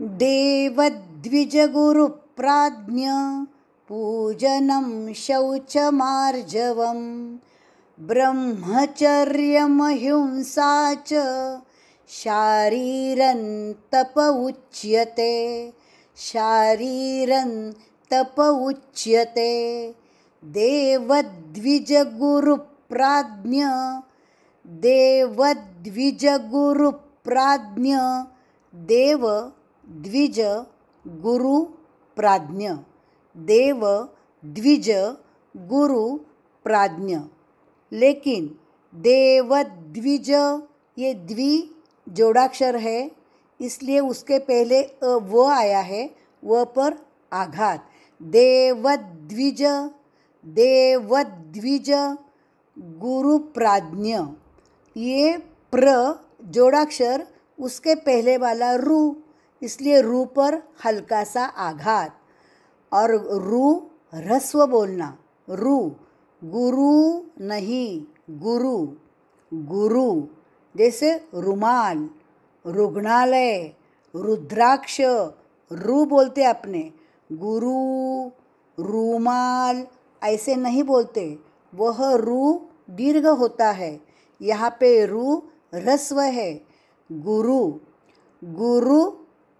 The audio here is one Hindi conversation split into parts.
देवद्विजगुरुप्राज्ञ पूजनं शौचमार्जवम् ब्रह्मचर्यमहिंसा च शारीरं तप उच्यते शारीरं तप उच्यते देवद्विजगुरुप्राज्ञ देवद्विजगुरुप्राज्ञ देव द्विज गुरु प्राज्ञ देव द्विज गुरु प्राज्ञ। लेकिन देव द्विज ये द्वि जोड़ाक्षर है, इसलिए उसके पहले व आया है, व पर आघात। देवद्विज देवद्विज गुरु प्राज्ञ, ये प्र जोड़ाक्षर उसके पहले वाला रू, इसलिए रू पर हल्का सा आघात और रू ह्रस्व बोलना। रू गुरु नहीं गुरु गुरु, जैसे रुमाल, रुग्णालय, रुद्राक्ष, रू बोलते अपने। गुरु रुमाल ऐसे नहीं बोलते, वह रू दीर्घ होता है, यहाँ पे रू ह्रस्व है। गुरु गुरु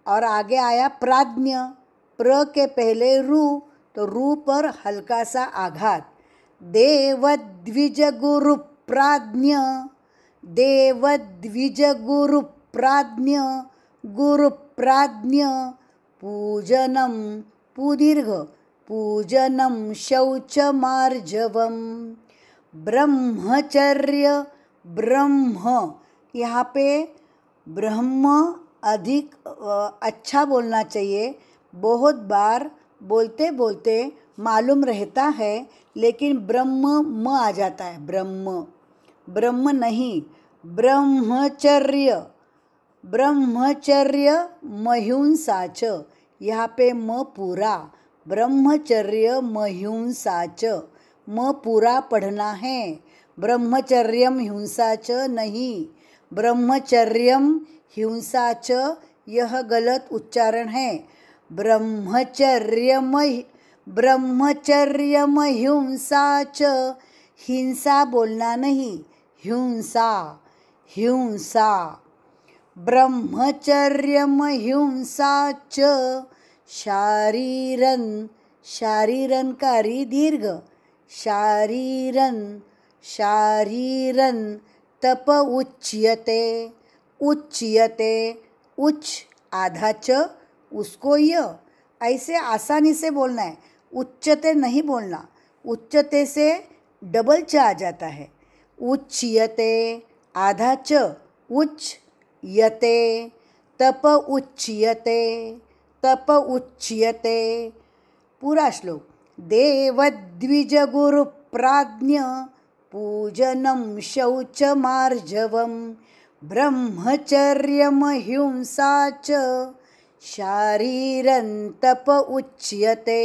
और आगे आया प्राज्ञ, प्र के पहले रू, तो रू पर हल्का सा आघात। देवद्विज गुरु प्राज्ञ देवद्विज गुरु प्राज्ञ गुरु प्राज्ञ पूजनं पुदीर्घ पूजनं शौचमार्जवम् ब्रह्मचर्य ब्रह्म, यहाँ पे ब्रह्म अधिक अच्छा बोलना चाहिए। बहुत बार बोलते बोलते मालूम रहता है, लेकिन ब्रह्म म आ जाता है। ब्रह्म ब्रह्म नहीं, ब्रह्मचर्य ब्रह्मचर्य महिंसा च, यहाँ पे म पूरा, ब्रह्मचर्य महिंसा च, म पूरा पढ़ना है। ब्रह्मचर्यम हिंसा च नहीं, ब्रह्मचर्यम हिंसा च यह गलत उच्चारण है। ब्रह्मचर्यमहिंसा च, हिंसा बोलना नहीं, हिंसा हिंसा। ब्रह्मचर्यमहिंसा च शारीरं, शारीरं का री दीर्घ, शारीरं शारीरं तप उच्यते उच्यते, उच्च आधा च उसको य, ऐसे आसानी से बोलना है। उच्चते नहीं बोलना, उच्चते से डबल च आ जाता है। उच्यते आधा च, उच्च यते तप उच्यते तप उच्यते। पूरा श्लोक। देवद्विज गुरु प्राज्ञ पूजनं शौचमार्जवम् ब्रह्मचर्यमहिंसा च शारीरं तप उच्यते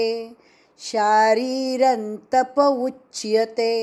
शारीरं तप उच्यते।